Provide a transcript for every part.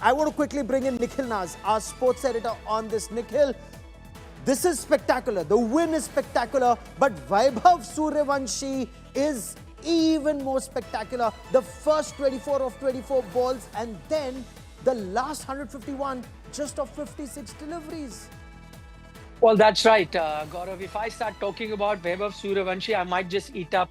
I want to quickly bring in Nikhil Naz, our sports editor on this. Nikhil, this is spectacular. The win is spectacular, but Vaibhav Sooryavanshi is even more spectacular. The first 24 of 24 balls and then the last 151 just of 56 deliveries. Well, that's right, Gaurav. If I start talking about Vaibhav Sooryavanshi, I might just eat up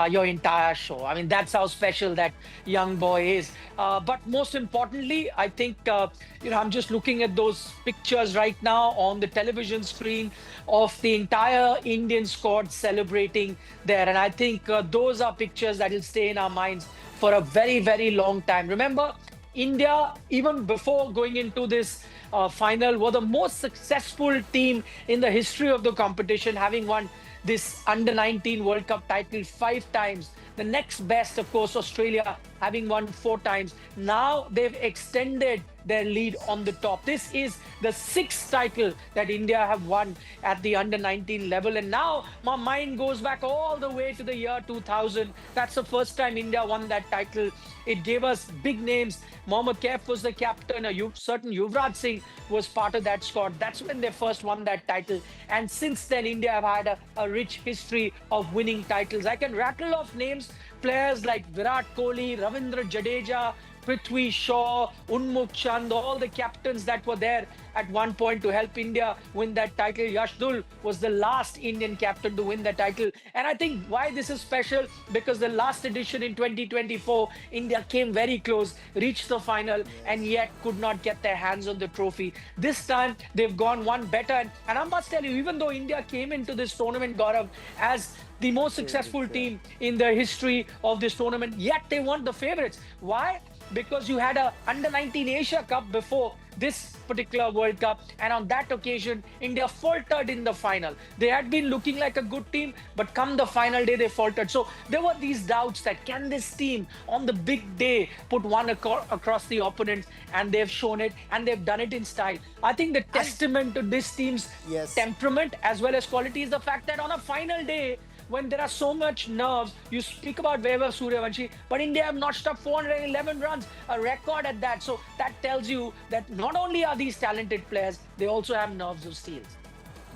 your entire show. I mean, that's how special that young boy is. But most importantly, I think, I'm just looking at those pictures right now on the television screen of the entire Indian squad celebrating there. And I think those are pictures that will stay in our minds for a very, very long time. Remember, India, even before going into this final, were the most successful team in the history of the competition, having won this under-19 World Cup title 5 times. The next best, of course, Australia, having won 4 times. Now they've extended their lead on the top. This is the 6th title that India have won at the under-19 level. And now my mind goes back all the way to the year 2000. That's the first time India won that title. It gave us big names. Mohammad Kaif was the captain. A certain Yuvraj Singh was part of that squad. That's when they first won that title. And since then, India have had a rich history of winning titles. I can rattle off names, players like Virat Kohli, Ravindra Jadeja, Prithvi Shaw, Unmukh Chand, all the captains that were there at one point to help India win that title. Yashdul was the last Indian captain to win the title. And I think why this is special, because the last edition in 2024, India came very close, reached the final, and yet could not get their hands on the trophy. This time, they've gone one better. And I must tell you, even though India came into this tournament, Gaurav, as the most successful team in the history of this tournament, yet they weren't the favorites. Why? Because you had a under-19 Asia Cup before this particular World Cup, and on that occasion India faltered in the final. They had been looking like a good team, but come the final day they faltered. So there were these doubts that can this team on the big day put one across the opponent, and they've shown it, and they've done it in style. I think the testament to this team's temperament as well as quality is the fact that on a final day, when there are so much nerves, you speak about Vaibhav Sooryavanshi, but India have notched up 411 runs, a record at that. So that tells you that not only are these talented players, they also have nerves of steel.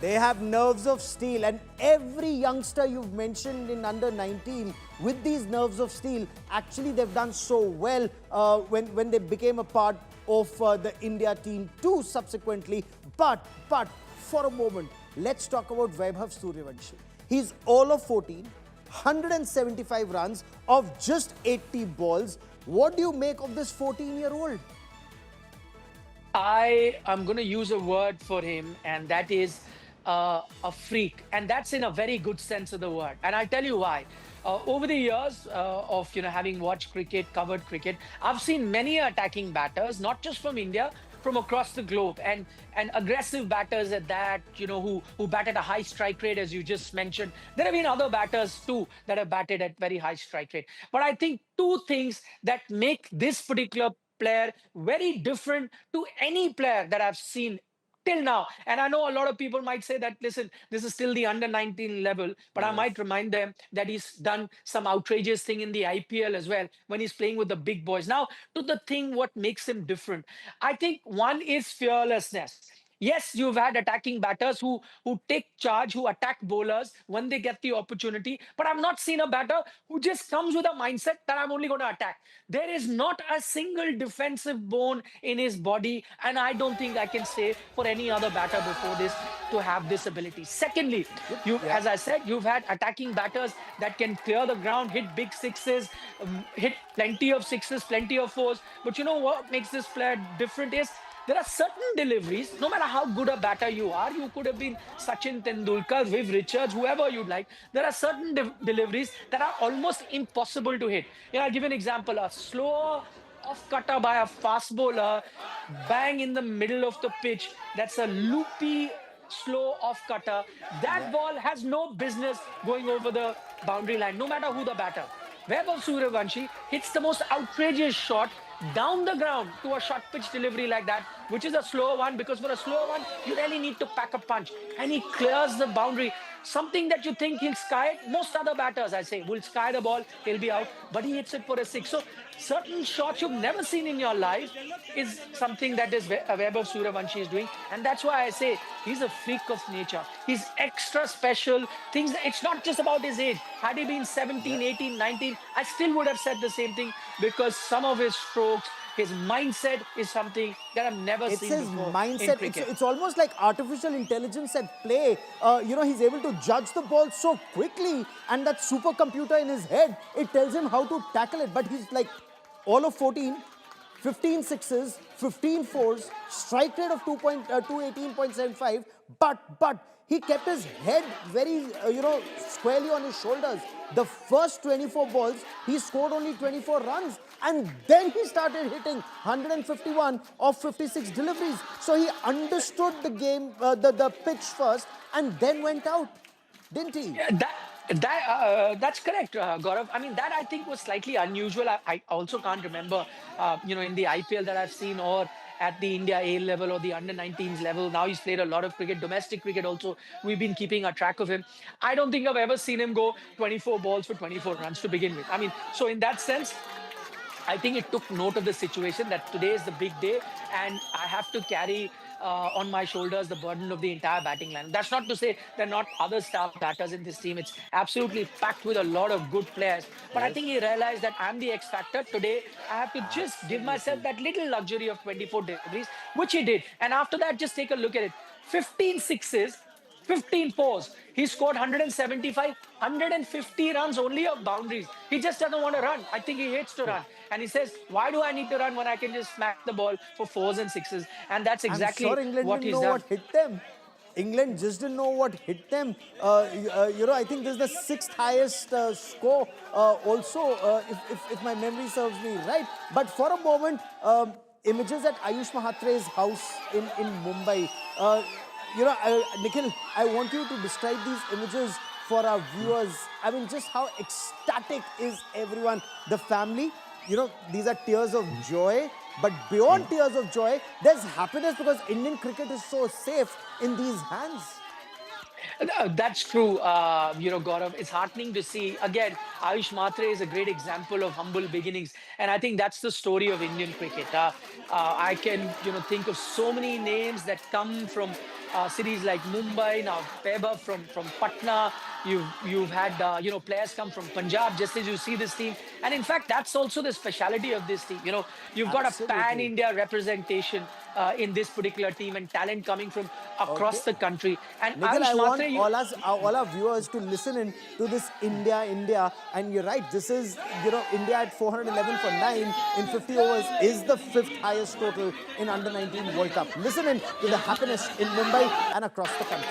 They have nerves of steel, and every youngster you've mentioned in under 19 with these nerves of steel, actually they've done so well when they became a part of the India team too subsequently. But for a moment, let's talk about Vaibhav Sooryavanshi. He's all of 14, 175 runs of just 80 balls. What do you make of this 14-year-old? I am going to use a word for him, and that is a freak. And that's in a very good sense of the word. And I'll tell you why. Over the years of having watched cricket, covered cricket, I've seen many attacking batters, not just from India, from across the globe, and aggressive batters at that, who bat at a high strike rate, as you just mentioned. There have been other batters too that have batted at very high strike rate. But I think two things that make this particular player very different to any player that I've seen till now. And I know a lot of people might say that, listen, this is still the under-19 level, but I might remind them that he's done some outrageous thing in the IPL as well when he's playing with the big boys. Now, to the thing, what makes him different? I think one is fearlessness. Yes, you've had attacking batters who take charge, who attack bowlers when they get the opportunity. But I've not seen a batter who just comes with a mindset that I'm only going to attack. There is not a single defensive bone in his body, and I don't think I can say for any other batter before this to have this ability. Secondly, as I said, you've had attacking batters that can clear the ground, hit big sixes, hit plenty of sixes, plenty of fours. But you know what makes this player different is there are certain deliveries, no matter how good a batter you are, you could have been Sachin Tendulkar, Viv Richards, whoever you'd like. There are certain deliveries that are almost impossible to hit. I'll give you an example. A slow off-cutter by a fast bowler, bang in the middle of the pitch. That's a loopy, slow off-cutter. That ball has no business going over the boundary line, no matter who the batter. Vaibhav Sooryavanshi hits the most outrageous shot down the ground to a short pitch delivery like that, which is a slower one, because for a slower one, you really need to pack a punch. And he clears the boundary. Something that you think he'll sky it. Most other batters, I say, will sky the ball, he'll be out, but he hits it for a six. So certain shots you've never seen in your life is something that is Vaibhav Sooryavanshi is doing. And that's why I say he's a freak of nature. He's extra special. Things, it's not just about his age. Had he been 17, 18, 19, I still would have said the same thing, because some of his strokes, his mindset is something that I've never It's seen his before in mindset. cricket. It's almost like artificial intelligence at play. He's able to judge the ball so quickly, and that supercomputer in his head, it tells him how to tackle it. But he's like all of 14, 15 sixes, 15 fours, strike rate of 218.75. But he kept his head very, squarely on his shoulders. The first 24 balls, he scored only 24 runs. And then he started hitting 151 of 56 deliveries. So he understood the game, the pitch first, and then went out, didn't he? Yeah, that's correct, Gaurav. I mean, that I think was slightly unusual. I also can't remember, in the IPL that I've seen, or at the India A level or the under 19s level. Now he's played a lot of cricket, domestic cricket also. We've been keeping a track of him. I don't think I've ever seen him go 24 balls for 24 runs to begin with. I mean, so in that sense, I think it took note of the situation that today is the big day, and I have to carry on my shoulders the burden of the entire batting line. That's not to say there are not other star batters in this team. It's absolutely packed with a lot of good players. But I Yes. think he realized that I'm the X factor. Today, I have to just give myself that little luxury of 24 deliveries, which he did. And after that, just take a look at it. 15 sixes, 15 fours. He scored 175, 150 runs only of boundaries. He just doesn't want to run. I think he hates to run. And he says, why do I need to run when I can just smack the ball for fours and sixes? And that's I'm exactly sure England what didn't he's know done. what hit them. England just didn't know what hit them. I think this is the sixth highest score also, if my memory serves me right. But for a moment, images at Ayush Mhatre's house in Mumbai. Nikhil, I want you to describe these images for our viewers. I mean, just how ecstatic is everyone. The family, these are tears of joy. But beyond tears of joy, there's happiness because Indian cricket is so safe in these hands. No, that's true, Gaurav. It's heartening to see. Again, Ayush Mhatre is a great example of humble beginnings. And I think that's the story of Indian cricket. I can, think of so many names that come from cities like Mumbai, now Vaibhav from Patna. You've had, players come from Punjab, just as you see this team. And in fact, that's also the speciality of this team. You've got a Absolutely. pan-India representation in this particular team, and talent coming from across Okay. the country. And Nikhil, I Ayush want Mhatre, all our viewers to listen in to this India. And you're right, this is, India at 411 for 9 in 50 overs is the fifth highest total in under 19 World Cup. Listen in to the happiness in Mumbai and across the country.